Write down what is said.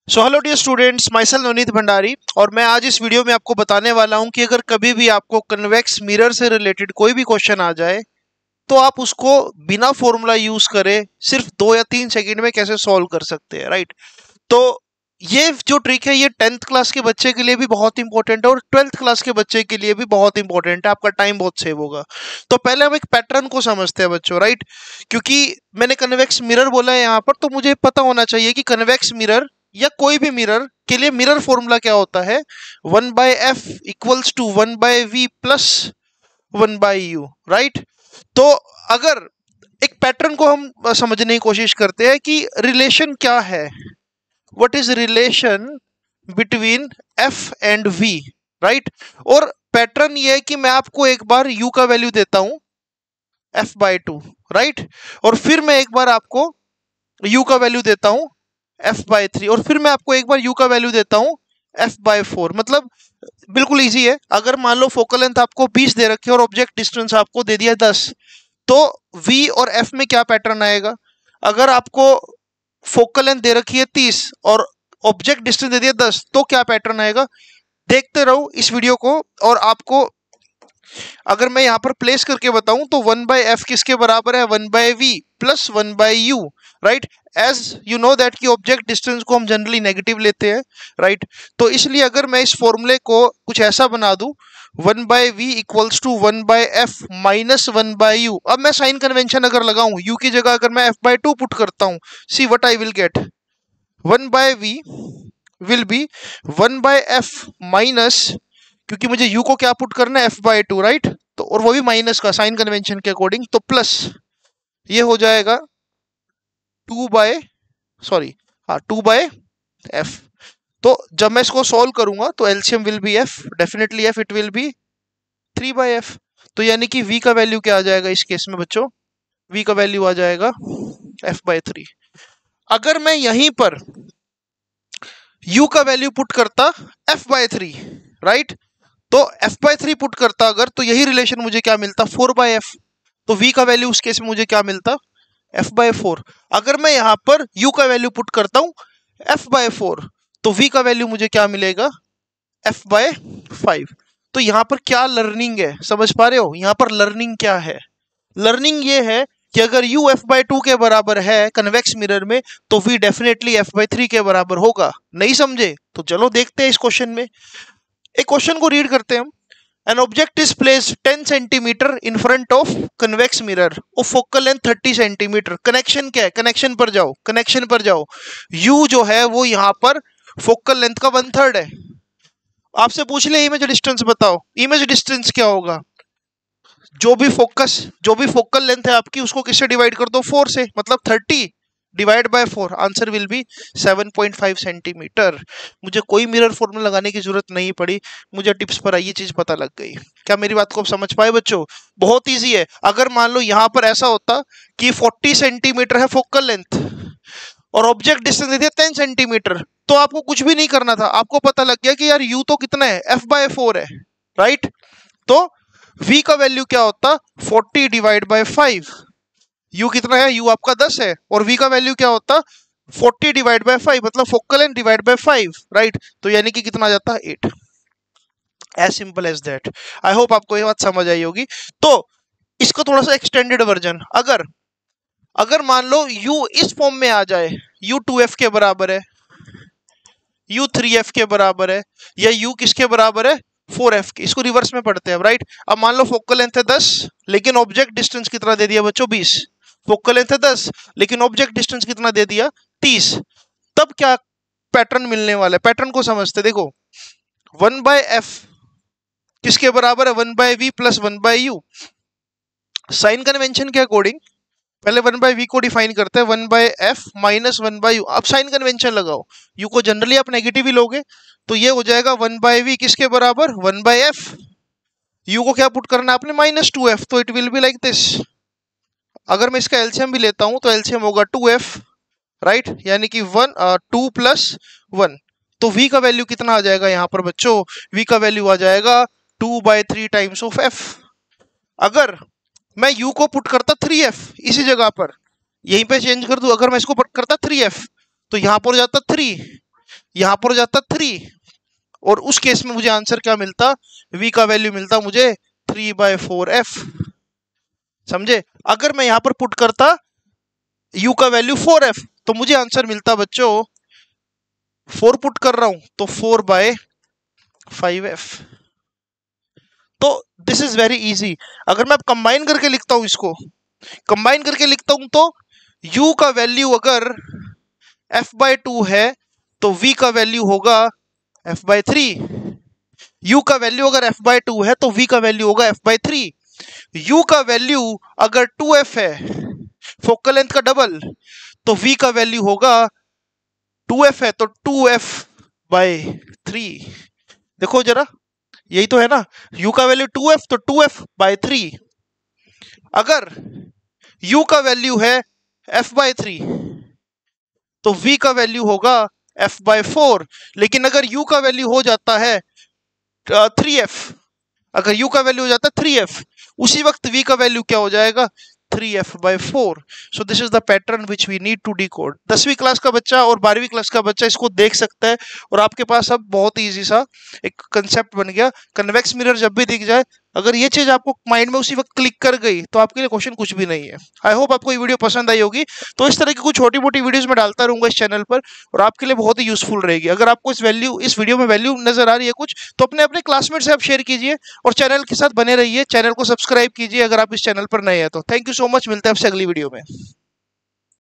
So hello dear students, my self Navneet Bhandari. और मैं आज इस वीडियो में आपको बताने वाला हूं कि अगर कभी भी आपको कन्वेक्स मिरर से रिलेटेड कोई भी क्वेश्चन आ जाए तो आप उसको बिना फॉर्मूला यूज करे सिर्फ 2 या 3 सेकंड में कैसे सॉल्व कर सकते हैं, राइट। तो ये जो ट्रिक है ये 10th क्लास के बच्चे के लिए भी बहुत इंपॉर्टेंट है और 12th क्लास के बच्चे के लिए भी बहुत इंपॉर्टेंट है। आपका टाइम बहुत सेव होगा। तो पहले हम एक पैटर्न को समझते हैं बच्चों, राइट। क्योंकि मैंने कन्वेक्स मिरर बोला है यहाँ पर, तो मुझे पता होना चाहिए कि कन्वेक्स मिरर या कोई भी मिरर के लिए मिरर फॉर्मूला क्या होता है। 1/f equals to 1/v plus 1/u, right. तो अगर एक पैटर्न को हम समझने की कोशिश करते हैं कि रिलेशन क्या है, what is relation between f and v, right. और पैटर्न ये है कि मैं आपको एक बार u का वैल्यू देता हूं f/2, राइट। और फिर मैं एक बार आपको u का वैल्यू देता हूं f/3 और फिर मैं आपको एक बार u का वैल्यू देता हूं f/4। मतलब बिल्कुल इजी है। अगर मान लो फोकल लेंथ आपको 20 दे रखी है और ऑब्जेक्ट डिस्टेंस आपको दे दिया 10, तो v और f में क्या पैटर्न आएगा। अगर आपको फोकल लेंथ दे रखी है 30 और ऑब्जेक्ट डिस्टेंस दे दिया 10, तो क्या पैटर्न आएगा। देखते रहो इस वीडियो को। और आपको अगर मैं यहाँ पर प्लेस करके बताऊं तो 1/f किसके बराबर है, 1/v plus 1/u, right. As you know that कि ऑब्जेक्ट डिस्टेंस को हम जनरली नेगेटिव लेते हैं, राइट। तो इसलिए अगर मैं इस फॉर्मूले को कुछ ऐसा बना दूं 1/v equals to 1/f minus 1/u। अब मैं साइन कन्वेंशन अगर लगाऊं u की जगह, अगर मैं f/2 पुट करता हूं, see what I will get. 1/v will be 1/f minus, क्योंकि मुझे u को क्या पुट करना है, f/2, राइट। तो और वो भी माइनस का साइन कन्वेंशन के अकॉर्डिंग, तो प्लस ये हो जाएगा 2/f। तो जब मैं इसको सॉल्व करूंगा तो LCM will be f, definitely f, it will be 3/f। तो यानी कि v का वैल्यू क्या आ जाएगा इस केस में बच्चों, v का वैल्यू आ जाएगा f/3। अगर मैं यहीं पर u का वैल्यू पुट करता f/3, राइट, तो f/3 पुट करता अगर, तो यही रिलेशन मुझे क्या मिलता, 4/f। तो v का वैल्यू उस केस में मुझे क्या मिलता, f/4। अगर मैं यहां पर u का वैल्यू पुट करता हूं f/4, तो v का वैल्यू मुझे क्या मिलेगा, f/5। तो यहां पर क्या लर्निंग है, समझ पा रहे हो। यहां पर लर्निंग क्या है, लर्निंग ये है कि अगर u f/2 के बराबर है कन्वेक्स मिरर में, तो v डेफिनेटली f/3 के बराबर होगा। नहीं समझे तो चलो देखते हैं इस क्वेश्चन में। एक क्वेश्चन को रीड करते हैं हम। An object is placed 10 centimetre in front of convex mirror of focal length 30 centimetre. Connection क्या है, कनेक्शन पर जाओ, कनेक्शन पर जाओ। u जो है वो यहाँ पर फोकल लेंथ का 1/3 है। आपसे पूछ ले इमेज डिस्टेंस बताओ, इमेज डिस्टेंस क्या होगा। जो भी फोकल लेंथ है आपकी, उसको किससे डिवाइड कर दो, 4 से। मतलब 30 divide by 4, answer will be 7.5 centimetre. मुझे कोई मिरर फॉर्मूला लगाने की जरूरत नहीं पड़ी, मुझे टिप्स पर ये चीज पता लग गई। क्या मेरी बात को आप समझ पाए बच्चों। बहुत इजी है। अगर मान लो यहाँ पर ऐसा होता कि 40 सेंटीमीटर है फोकल लेंथ और ऑब्जेक्ट डिस्टेंस दे दिया 10 सेंटीमीटर, तो आपको कुछ भी नहीं करना था। आपको पता लग गया कि यार u तो कितना है, f/4 है, राइट। तो v का वैल्यू क्या होता, 40 डिवाइड बाय 5। u कितना है, u आपका 10 है, और v का वैल्यू क्या होता, 40 डिवाइड बाय 5, मतलब focal length divide by 5, right. तो यानी कि कितना आ जाता, 8। As simple as that. I hope आपको ये बात समझ आई होगी। तो इसका थोड़ा सा एक्सटेंडेड वर्जन, अगर मान लो u इस फॉर्म में आ जाए, u 2f के बराबर है, u 3f के बराबर है, या u किसके बराबर है, 4f के। इसको रिवर्स में पढ़ते हैं, राइट। अब मान लो फोकल लेंथ है 10, लेकिन ऑब्जेक्ट डिस्टेंस कितना दे दिया बच्चों, 20। फोकल लेंथ है 10, लेकिन ऑब्जेक्ट डिस्टेंस कितना दे दिया, 30। तब क्या पैटर्न मिलने वाला है, पैटर्न को समझते। देखो 1/f किसके बराबर है, 1/v plus 1/u। Sign convention के अकॉर्डिंग पहले 1/v को डिफाइन करते हैं, 1/f माइनस 1/u। अब साइन कन्वेंशन लगाओ, u को जनरली आप नेगेटिव ही लोगे, तो ये हो जाएगा 1/v किसके बराबर, 1/f। u को क्या पुट करना है आपने, -2f, तो it will be like this. अगर मैं इसका एलसीएम भी लेता हूं तो एलसीएम होगा 2f, राइट, यानी कि 2 + 1। तो v का वैल्यू कितना आ जाएगा यहाँ पर बच्चों, v का वैल्यू आ जाएगा 2/3 टाइम्स ऑफ f। अगर मैं u को पुट करता 3f इसी जगह पर, यहीं पे चेंज कर दूं, अगर मैं इसको पुट करता 3f, तो यहां पर हो जाता 3, यहां पर हो जाता 3, और उस केस में मुझे आंसर क्या मिलता, v का वैल्यू मिलता मुझे 3/4f। समझे? अगर मैं यहां पर पुट करता u का वैल्यू 4f, तो मुझे आंसर मिलता बच्चों, 4 पुट कर रहा हूं तो 4/5f। तो दिस इज वेरी इजी। अगर मैं कंबाइन करके लिखता हूं, इसको कंबाइन करके लिखता हूं, तो u का वैल्यू अगर f/2 है तो v का वैल्यू होगा f/3। u का वैल्यू अगर f/2 है तो v का वैल्यू होगा f/3। u का वैल्यू अगर 2f है, फोकल लेंथ का डबल, तो v का वैल्यू होगा 2f है तो 2f/3। देखो जरा, यही तो है ना, u का वैल्यू 2f तो 2f/3। अगर u का वैल्यू है f/3 तो v का वैल्यू होगा f/4। लेकिन अगर u का वैल्यू हो जाता है 3f, अगर u का वैल्यू हो जाता है 3f, उसी वक्त v का वैल्यू क्या हो जाएगा, 3f/4। So this is the pattern which we need to decode. 10वीं क्लास का बच्चा और 12वीं क्लास का बच्चा इसको देख सकता है, और आपके पास अब बहुत इजी सा एक कंसेप्ट बन गया। कन्वेक्स मिरर जब भी दिख जाए, अगर ये चीज आपको माइंड में उसी वक्त क्लिक कर गई तो आपके लिए क्वेश्चन कुछ भी नहीं है। आई होप आपको ये वीडियो पसंद आई होगी। तो इस तरह की कुछ छोटी मोटी वीडियोस में डालता रहूंगा इस चैनल पर, और आपके लिए बहुत ही यूजफुल रहेगी। अगर आपको इस वीडियो में वैल्यू नजर आ रही है कुछ, तो अपने अपने क्लासमेट से आप शेयर कीजिए, और चैनल के साथ बने रहिए। चैनल को सब्सक्राइब कीजिए अगर आप इस चैनल पर नए हैं तो। थैंक यू सो मच, मिलते हैं आपसे अगली वीडियो में।